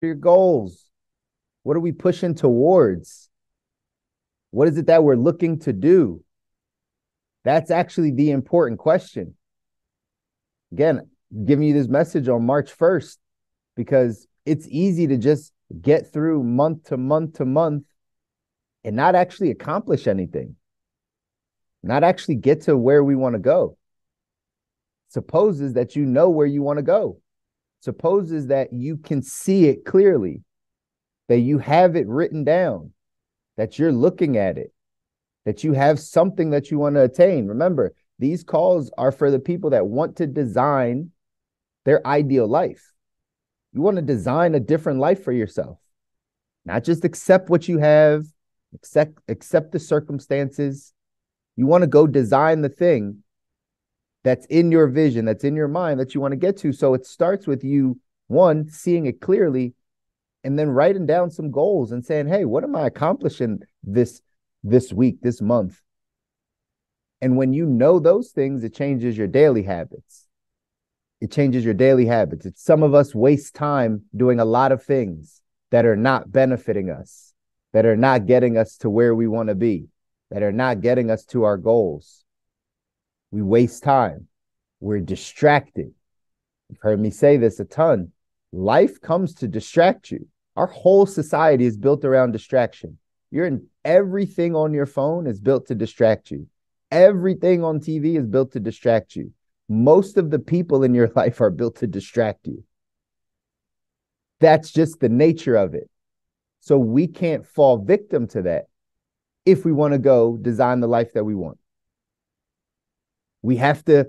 Your goals. What are we pushing towards? What is it that we're looking to do? That's actually the important question. Again, giving you this message on March 1st because it's easy to just get through month to month to month and not actually accomplish anything, not actually get to where we want to go. Supposes that you know where you want to go. Supposes that you can see it clearly, that you have it written down, that you're looking at it, that you have something that you want to attain. Remember, these calls are for the people that want to design their ideal life. You want to design a different life for yourself, not just accept what you have, accept the circumstances. You want to go design the thing that's in your vision, that's in your mind that you want to get to. So it starts with you, one, seeing it clearly, and then writing down some goals and saying, hey, what am I accomplishing this week, this month? And when you know those things, it changes your daily habits. It changes your daily habits. It's some of us waste time doing a lot of things that are not benefiting us, that are not getting us to where we want to be, that are not getting us to our goals. We waste time. We're distracted. You've heard me say this a ton. Life comes to distract you. Our whole society is built around distraction. Everything on your phone is built to distract you. Everything on TV is built to distract you. Most of the people in your life are built to distract you. That's just the nature of it. So we can't fall victim to that if we want to go design the life that we want. We have to,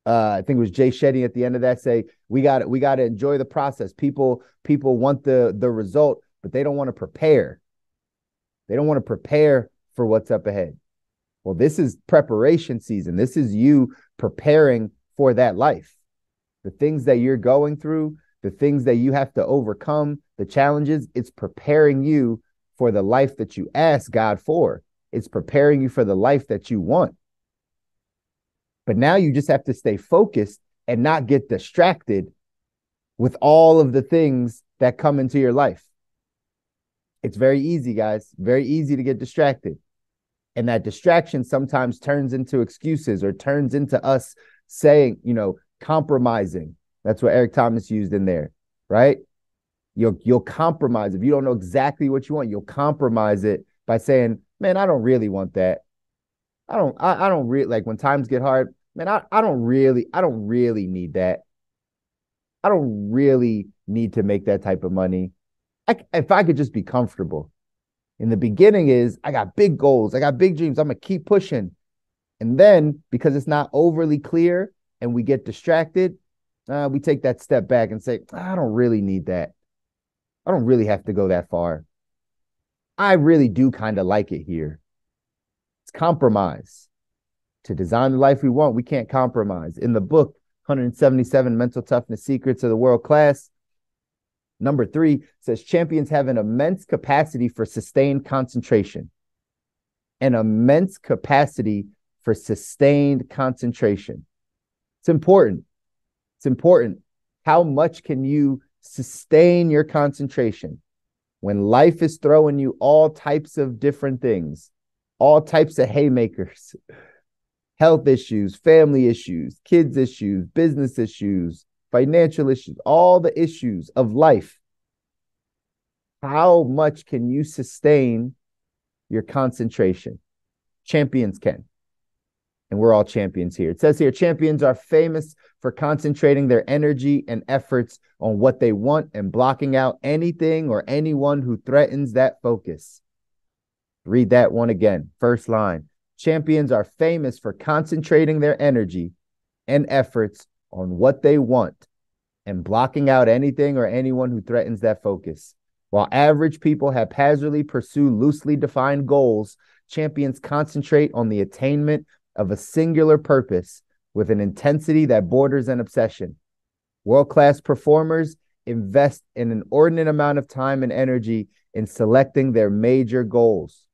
I think it was Jay Shetty at the end of that say, we got to enjoy the process. People want the result, but they don't want to prepare. They don't want to prepare for what's up ahead. Well, this is preparation season. This is you preparing for that life. The things that you're going through, the things that you have to overcome, the challenges, it's preparing you for the life that you ask God for. It's preparing you for the life that you want. But now you just have to stay focused and not get distracted with all of the things that come into your life. It's very easy, guys. Very easy to get distracted. And that distraction sometimes turns into excuses or turns into us saying, compromising. That's what Eric Thomas used in there, right? You'll compromise. If you don't know exactly what you want, you'll compromise it by saying, man, I don't really want that. I don't really like when times get hard, man, I don't really need that. I don't really need to make that type of money. If I could just be comfortable. In the beginning is I got big goals. I got big dreams. I'm going to keep pushing. And then because it's not overly clear and we get distracted, we take that step back and say, I don't really need that. I don't really have to go that far. I really do kind of like it here. It's compromise. To design the life we want, we can't compromise. In the book, 177 Mental Toughness Secrets of the World Class, number 3 says champions have an immense capacity for sustained concentration. An immense capacity for sustained concentration. It's important. It's important. How much can you sustain your concentration when life is throwing you all types of different things, all types of haymakers, health issues, family issues, kids issues, business issues, financial issues, all the issues of life. How much can you sustain your concentration? Champions can. And we're all champions here. It says here, champions are famous for concentrating their energy and efforts on what they want and blocking out anything or anyone who threatens that focus. Read that one again. First line. Champions are famous for concentrating their energy and efforts on what they want and blocking out anything or anyone who threatens that focus. While average people haphazardly pursue loosely defined goals, champions concentrate on the attainment of a singular purpose with an intensity that borders an obsession. World-class performers invest an inordinate amount of time and energy in selecting their major goals.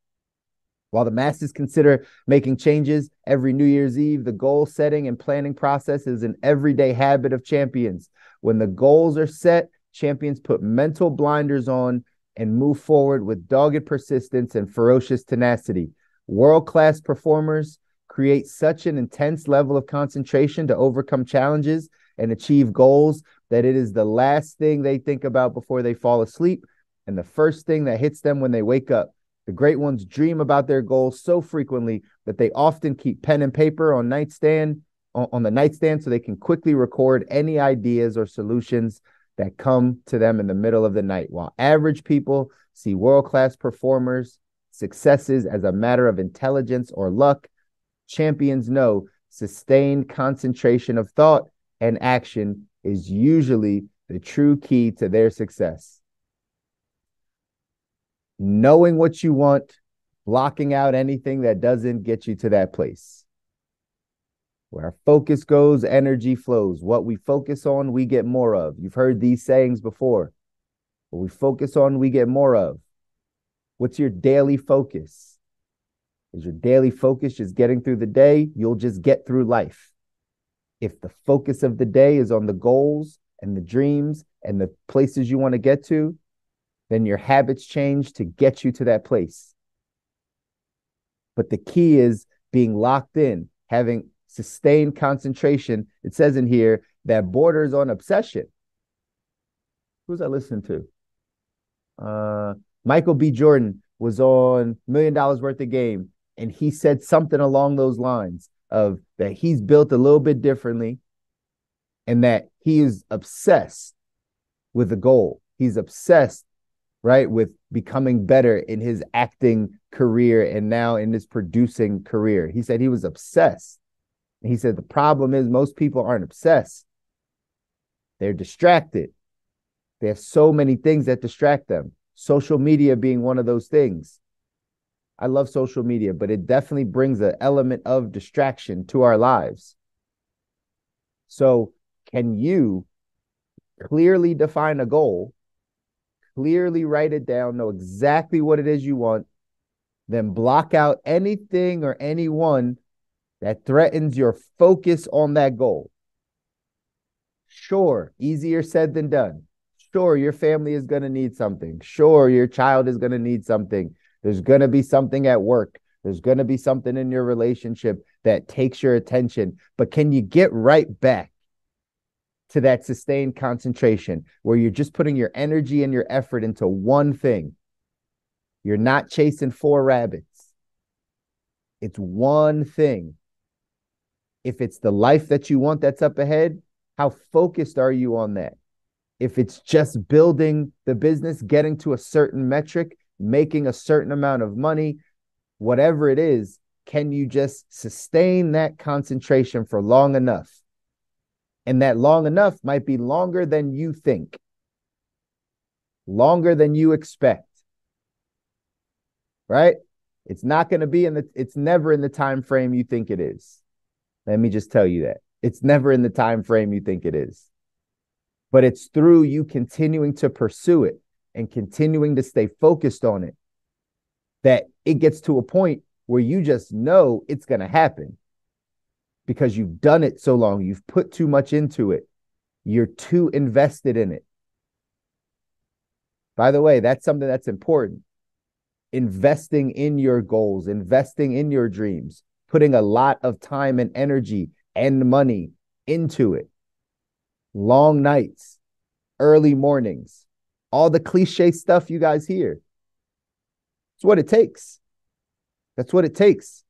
While the masses consider making changes every New Year's Eve, the goal setting and planning process is an everyday habit of champions. When the goals are set, champions put mental blinders on and move forward with dogged persistence and ferocious tenacity. World-class performers create such an intense level of concentration to overcome challenges and achieve goals that it is the last thing they think about before they fall asleep and the first thing that hits them when they wake up. The great ones dream about their goals so frequently that they often keep pen and paper on the nightstand so they can quickly record any ideas or solutions that come to them in the middle of the night. While average people see world-class performers' successes as a matter of intelligence or luck, champions know sustained concentration of thought and action is usually the true key to their success. Knowing what you want, blocking out anything that doesn't get you to that place. Where our focus goes, energy flows. What we focus on, we get more of. You've heard these sayings before. What we focus on, we get more of. What's your daily focus? Is your daily focus just getting through the day? You'll just get through life. If the focus of the day is on the goals and the dreams and the places you want to get to, then your habits change to get you to that place. But the key is being locked in, having sustained concentration. It says in here that borders on obsession. Who's I listening to? Michael B. Jordan was on $1 Million Worth of Game, and he said something along those lines of that he's built a little bit differently and that he is obsessed with the goal. He's obsessed, right, with becoming better in his acting career and now in his producing career. He said he was obsessed. And he said the problem is most people aren't obsessed. They're distracted. They have so many things that distract them. Social media being one of those things. I love social media, but it definitely brings an element of distraction to our lives. So can you clearly define a goal, clearly write it down, know exactly what it is you want, then block out anything or anyone that threatens your focus on that goal? Sure, easier said than done. Sure, your family is going to need something. Sure, your child is going to need something. There's going to be something at work. There's going to be something in your relationship that takes your attention. But can you get right back to that sustained concentration where you're just putting your energy and your effort into one thing? You're not chasing 4 rabbits. It's one thing. If it's the life that you want that's up ahead, how focused are you on that? If it's just building the business, getting to a certain metric, making a certain amount of money, whatever it is, can you just sustain that concentration for long enough? And that long enough might be longer than you think, longer than you expect, right? It's not going to be it's never in the time frame you think it is. Let me just tell you that. It's never in the time frame you think it is. But it's through you continuing to pursue it and continuing to stay focused on it that it gets to a point where you just know it's going to happen because you've done it so long. You've put too much into it. You're too invested in it. By the way, that's something that's important. Investing in your goals, investing in your dreams, putting a lot of time and energy and money into it. Long nights, early mornings, all the cliche stuff you guys hear. It's what it takes. That's what it takes.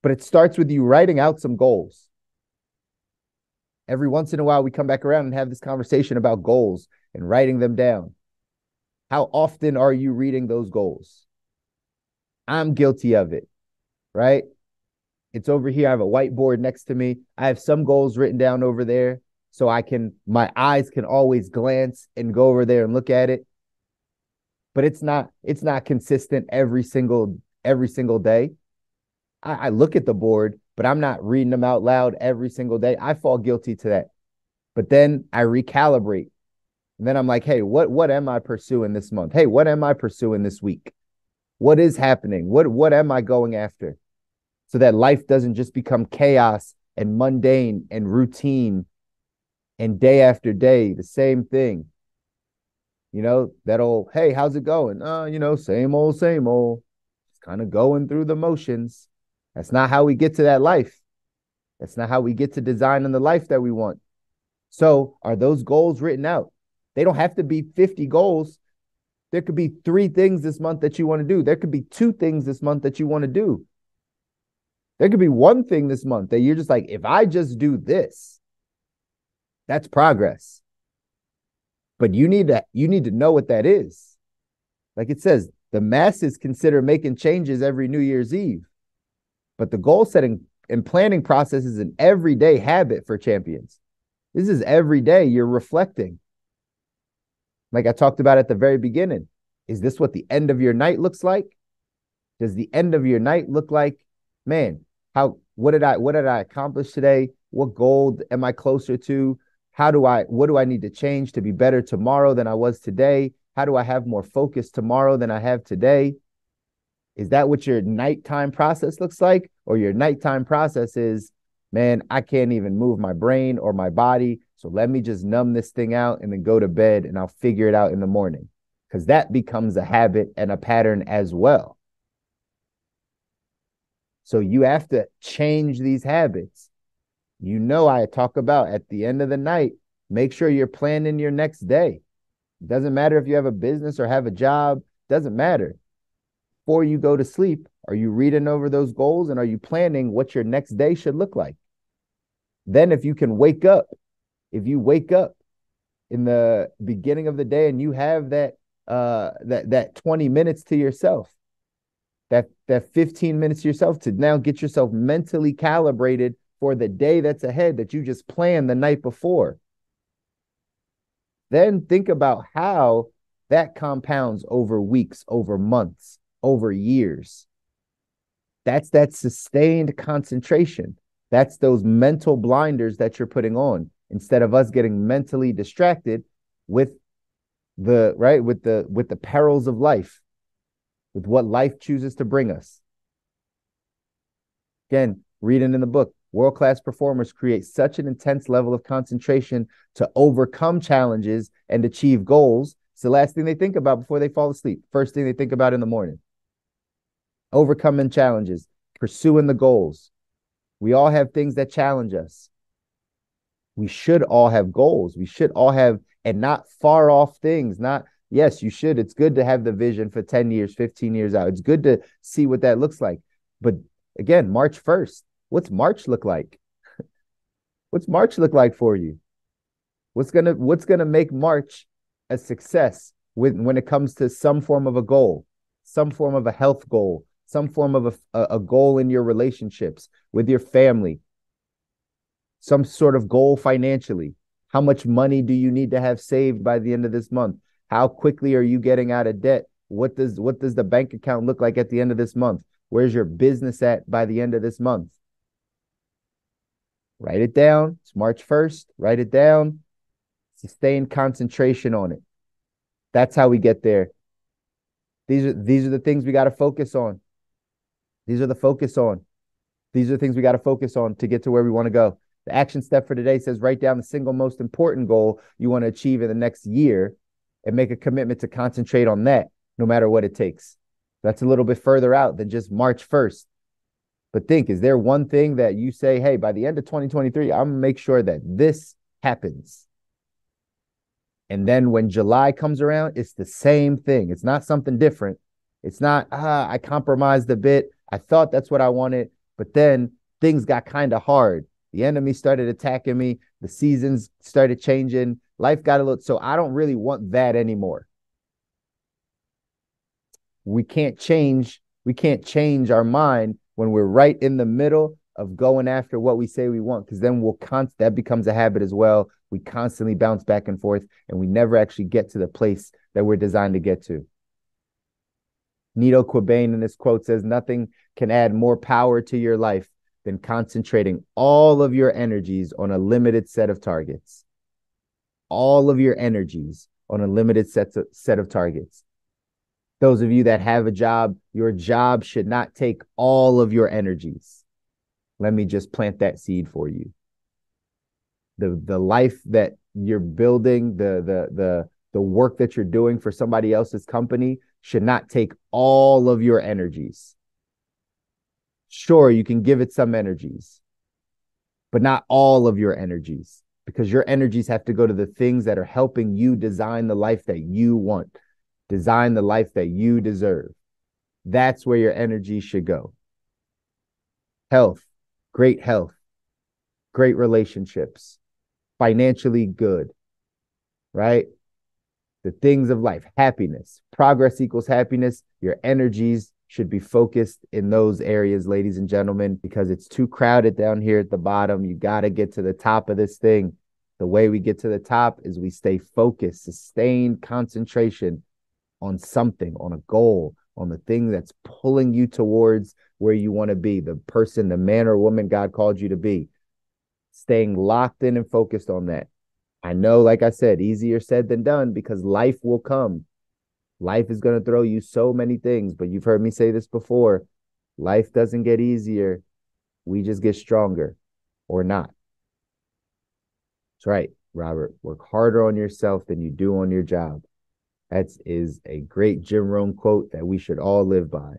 But it starts with you writing out some goals. Every once in a while, we come back around and have this conversation about goals and writing them down. How often are you reading those goals? I'm guilty of it, right? It's over here. I have a whiteboard next to me. I have some goals written down over there. So my eyes can always glance and go over there and look at it. But it's not consistent every single day. I look at the board, but I'm not reading them out loud every single day. I fall guilty to that. But then I recalibrate. And then I'm like, hey, what am I pursuing this month? Hey, what am I pursuing this week? What is happening? What am I going after? So that life doesn't just become chaos and mundane and routine and day after day, the same thing. Hey, how's it going? Same old, same old. Just kind of going through the motions. That's not how we get to that life. That's not how we get to designing the life that we want. So, are those goals written out? They don't have to be 50 goals. There could be 3 things this month that you want to do. There could be 2 things this month that you want to do. There could be 1 thing this month that you're just like, if I just do this, that's progress. But you need to know what that is. Like it says, the masses consider making changes every New Year's Eve. But the goal setting and planning process is an everyday habit for champions. This is every day you're reflecting. Like I talked about at the very beginning. Is this what the end of your night looks like? Does the end of your night look like, man, what did I accomplish today? What goal am I closer to? What do I need to change to be better tomorrow than I was today? How do I have more focus tomorrow than I have today? Is that what your nighttime process looks like? Or your nighttime process is, man, I can't even move my brain or my body. So let me just numb this thing out and then go to bed and I'll figure it out in the morning. Because that becomes a habit and a pattern as well. So you have to change these habits. I talk about at the end of the night, make sure you're planning your next day. It doesn't matter if you have a business or have a job, doesn't matter. Before you go to sleep, are you reading over those goals and are you planning what your next day should look like? Then if you wake up in the beginning of the day and you have that 20 minutes to yourself, that 15 minutes to yourself to now get yourself mentally calibrated for the day that's ahead that you just planned the night before. Then think about how that compounds over weeks, over months, over years. That's that sustained concentration. That's those mental blinders that you're putting on instead of us getting mentally distracted with the perils of life, with what life chooses to bring us. Again, reading in the book, world-class performers create such an intense level of concentration to overcome challenges and achieve goals. It's the last thing they think about before they fall asleep. First thing they think about in the morning. Overcoming challenges, pursuing the goals. We all have things that challenge us. We should all have goals. We should all have, and not far off things. Yes, you should. It's good to have the vision for 10 years, 15 years out. It's good to see what that looks like. But again, March 1st, what's March look like? What's March look like for you? What's gonna make March a success when it comes to some form of a goal, some form of a health goal, some form of a goal in your relationships with your family, some sort of goal financially? How much money do you need to have saved by the end of this month? How quickly are you getting out of debt? What does the bank account look like at the end of this month? Where's your business at by the end of this month? Write it down. It's March 1st. Write it down. Sustain concentration on it. That's how we get there. These are the things we got to focus on. These are the things we got to focus on to get to where we want to go. The action step for today says write down the single most important goal you want to achieve in the next year and make a commitment to concentrate on that no matter what it takes. That's a little bit further out than just March 1st. But think, is there one thing that you say, hey, by the end of 2023, I'm going to make sure that this happens? And then when July comes around, it's the same thing. It's not something different. It's not, I compromised a bit. I thought that's what I wanted, but then things got kind of hard. The enemy started attacking me. The seasons started changing. Life got a little, so I don't really want that anymore. We can't change our mind when we're right in the middle of going after what we say we want, because then that becomes a habit as well. We constantly bounce back and forth, and we never actually get to the place that we're designed to get to. Nito Quabain in this quote says, nothing can add more power to your life than concentrating all of your energies on a limited set of targets. All of your energies on a limited set of targets. Those of you that have a job, your job should not take all of your energies. Let me just plant that seed for you. The life that you're building, the the work that you're doing for somebody else's company should not take all of your energies. Sure, you can give it some energies, but not all of your energies, because your energies have to go to the things that are helping you design the life that you want, design the life that you deserve. That's where your energy should go. Health, great health, great relationships, financially good, right? The things of life, happiness, progress equals happiness. Your energies should be focused in those areas, ladies and gentlemen, because it's too crowded down here at the bottom. You got to get to the top of this thing. The way we get to the top is we stay focused, sustained concentration on something, on a goal, on the thing that's pulling you towards where you want to be, the person, the man or woman God called you to be. Staying locked in and focused on that. I know, like I said, easier said than done, because life will come. Life is going to throw you so many things, but you've heard me say this before. Life doesn't get easier. We just get stronger, or not. That's right, Robert. Work harder on yourself than you do on your job. That is a great Jim Rohn quote that we should all live by.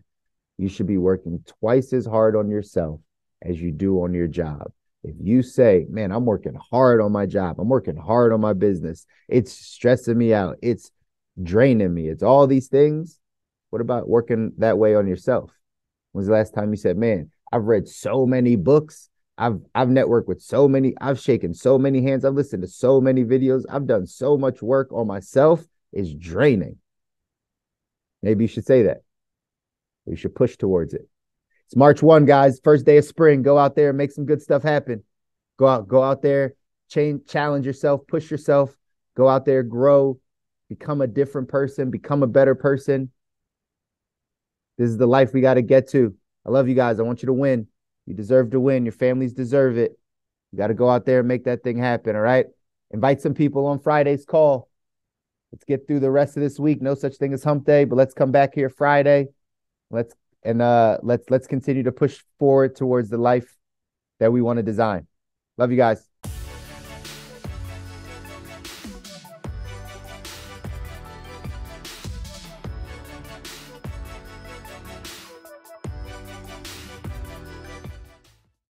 You should be working twice as hard on yourself as you do on your job. If you say, man, I'm working hard on my job, I'm working hard on my business, it's stressing me out, it's draining me, it's all these things. What about working that way on yourself? When's the last time you said, man, I've read so many books, I've networked with so many, I've shaken so many hands, I've listened to so many videos, I've done so much work on myself, it's draining. Maybe you should say that. You should push towards it. It's March 1, guys. First day of spring. Go out there and make some good stuff happen. Go out there, challenge yourself, push yourself. Go out there, grow, become a different person, become a better person. This is the life we got to get to. I love you guys. I want you to win. You deserve to win. Your families deserve it. You got to go out there and make that thing happen, all right? Invite some people on Friday's call. Let's get through the rest of this week. No such thing as hump day, but let's come back here Friday. Let's continue to push forward towards the life that we want to design. Love you guys.